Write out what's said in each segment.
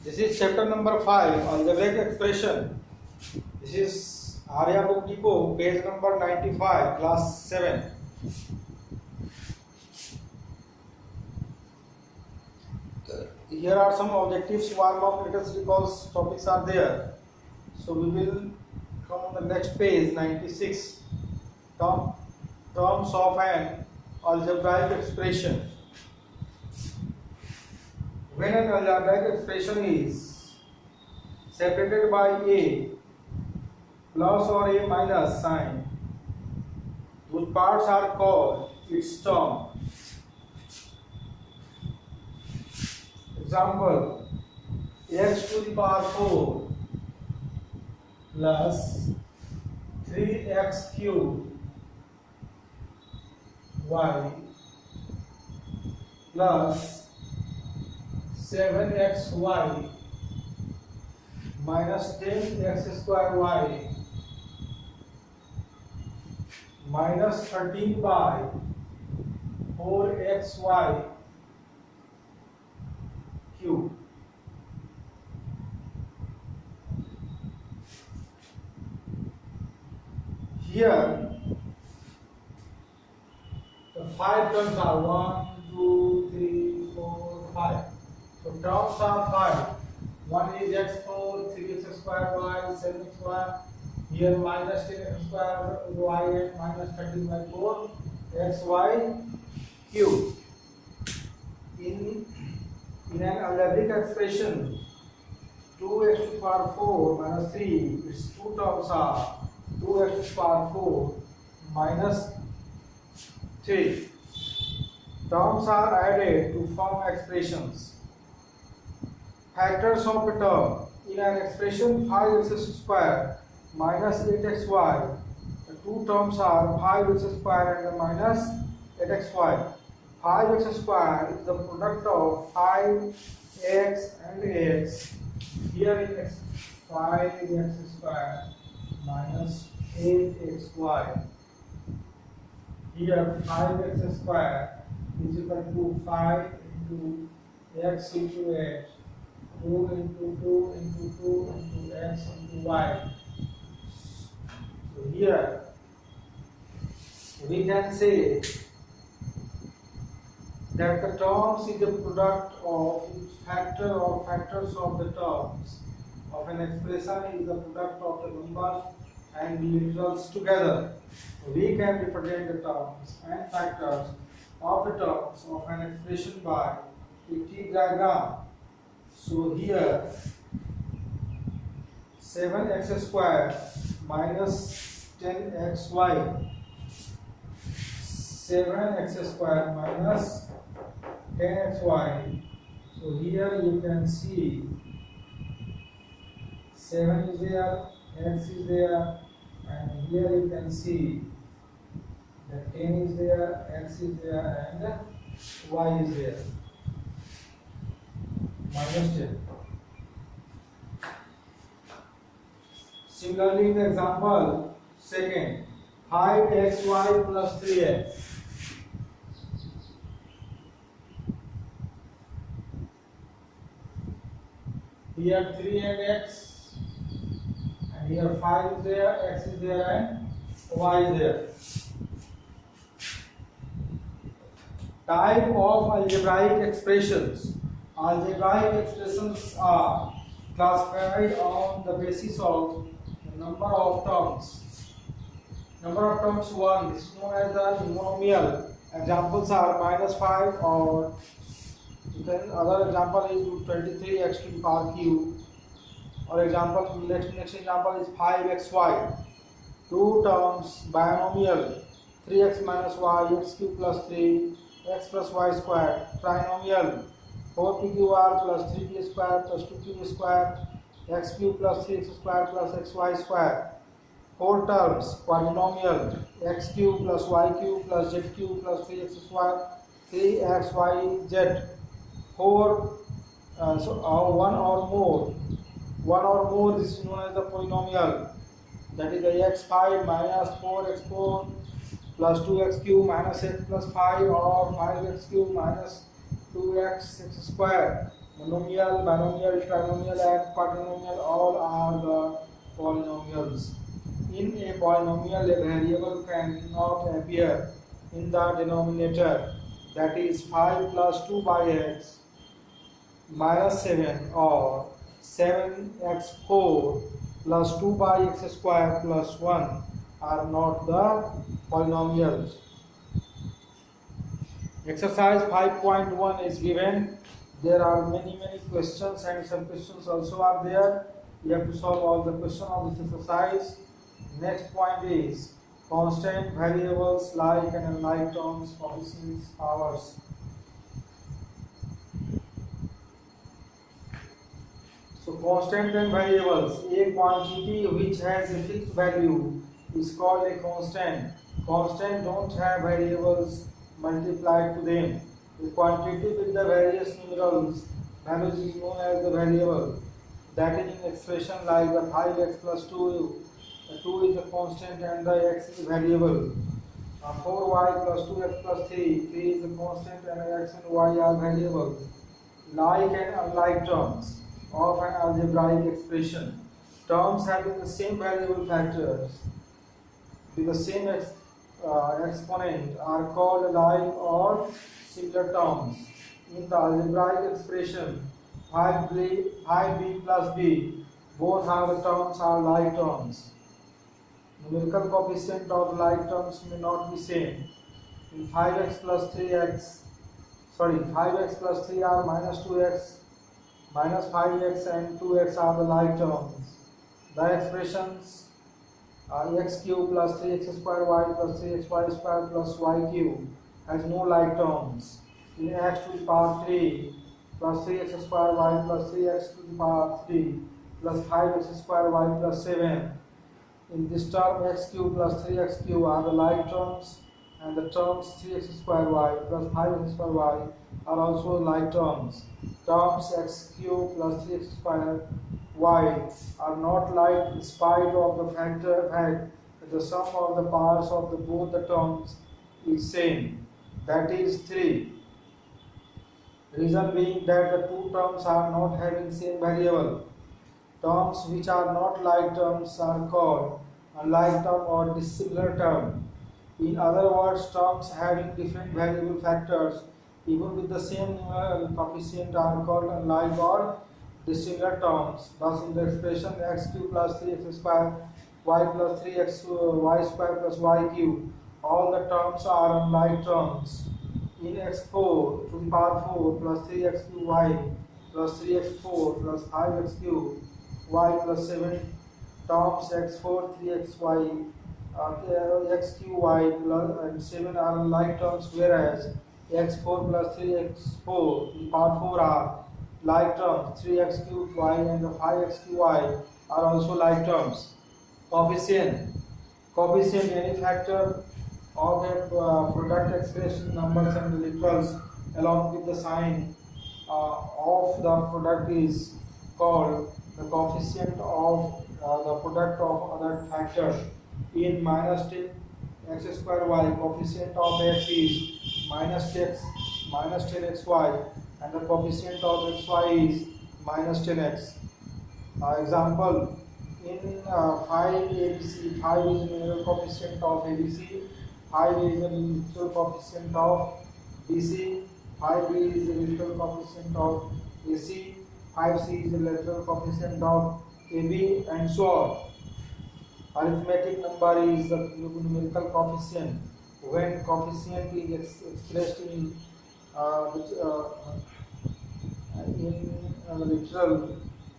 This is chapter number 5, algebraic expression. This is Arya book depot, page number 95, class 7. Here are some objectives, warm up, let us recall topics are there. So we will come on the next page, 96. Terms of an algebraic expression. When an algebraic expression is separated by a plus or a minus sign, whose parts are called its term. Example, x to the power 4 plus 3x cubed y plus 7xy minus 10x square y minus 13 by 4xy cube. Here the 5 terms are 1, 2, 3, 4, 5. So terms are 5. One is x4, 3x square y, 7xy. Here minus 10x square y and minus 13 by 4 xy cube. In an algebraic expression, 2x to the power 4 minus 3, its two terms are 2x to the power 4 minus 3. Terms are added to form expressions. Factors of a term. In an expression 5x square minus 8xy, the two terms are 5x square and minus 8xy. 5x square is the product of 5x and x. Here is 5x square minus 8xy. Here 5x square is equal to 5 into x into x, 2 into 2 into 2 into x into y. So here we can say that the terms is the product of each factor or factors of the terms of an expression is the product of the numbers and individuals together. We can represent the terms and factors of the terms of an expression by a T diagram. So here 7x square minus 10xy, 7x square minus 10xy. So here you can see 7 is there, x is there, and here you can see that 10 is there, x is there, and y is there, minus 10. Similarly, in the example second, 5xy plus 3x. Here 3 and x, and here 5 is there, x is there, and y is there. Type of algebraic expressions. Algebraic expressions are classified on the basis of the number of terms. Number of terms 1, this is known as the monomial. Examples are minus 5, or then other example is 23x to the power cube, or example next example is 5xy. Two terms binomial, 3x minus y, x cube plus 3, x plus y squared. Trinomial, 4pqr plus 3p square plus 2q square, x cube plus 3x square plus xy square. Four terms quadrinomial, x cube plus y cube plus z cube plus 3x square, 3xyz. Four one or more, this is known as the polynomial, that is the x5 minus 4x4 plus 2x cube minus x plus 5, or 5x cube minus 2x square. Monomial, binomial, trinomial, and quadrinomial all are the polynomials. In a polynomial, a variable cannot appear in the denominator, that is 5 plus 2 by x minus 7 or 7x4 plus 2 by x square plus 1 are not the polynomials. Exercise 5.1 is given. There are many questions and some questions also are there. You have to solve all the questions of this exercise. Next point is constant variables like and unlike terms, coefficients, powers. So constant and variables, a quantity which has a fixed value is called a constant. Constant don't have variables multiplied to them. A quantity with the various numerals values is known as the variable. That is in expression like the 5x plus 2, the 2 is a constant and the x is a variable. 4y plus 2x plus 3 is a constant and x and y are variables. Like and unlike terms of an algebraic expression. Terms having the same variable factors with the same exponent are called like or similar terms. In the algebraic expression 5b plus b, both are the terms are like terms. Numerical coefficient of like terms may not be same. In 5x plus 3 are minus 2x minus 5x and 2x are the like terms. The expressions are x cube plus 3x square y plus 3xy square plus y cube has no like terms. In x to the power 3 plus 3x square y plus 3x to the power 3 plus 5x square y plus 7. In this term x cube plus 3x cube are the like terms, and the terms 3x square y plus 5x square y are also like terms. Terms x cube plus 3x square y are not like in spite of the fact that the sum of the powers of both the terms is same, that is 3. Reason being that the two terms are not having same variable. Terms which are not like terms are called unlike term or dissimilar term. In other words, terms having different variable factors even with the same numerical coefficient are called unlike or dissimilar terms. Thus, in the expression x cube plus 3x square y plus 3x y square plus y cube, all the terms are unlike terms. In x4 to the power 4 plus 3x cube y plus 3x4 plus 5x cube y plus 7 terms x4 3xy x cube y plus and 7 are unlike terms, whereas x4 plus 3x4 to the power 4 are like terms. 3x cube y and the 5x cube y are also like terms. Coefficient any factor of a product expression numbers and literals along with the sign of the product is called the coefficient of the product of other factors. In minus 10 x square y, coefficient of x is minus 10xy, and the coefficient of xy is minus 10x. Example, in 5 ABC, 5 is the numerical coefficient of ABC, 5 is the literal coefficient of BC, 5B is the literal coefficient of AC, 5C is the literal coefficient of AB, and so on. Arithmetic number is the numerical coefficient. When coefficient is expressed in literal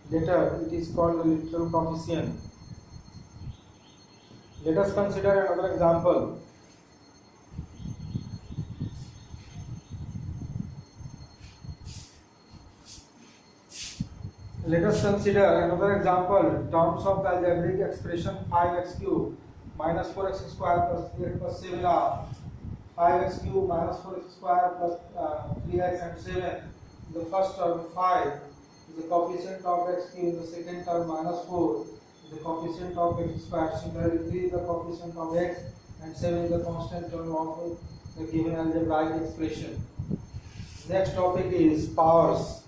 letter, it is called the literal coefficient. Let us consider another example. Let us consider another example. Terms of the algebraic expression 5x cube minus 4x square plus 3x plus 7 are 5x cube minus 4x square plus 3x and 7. The first term 5 is the coefficient of x cube. The second term minus 4 is the coefficient of x square. Similarly, 3 is the coefficient of x and 7 is the constant term of the given algebraic expression. Next topic is powers.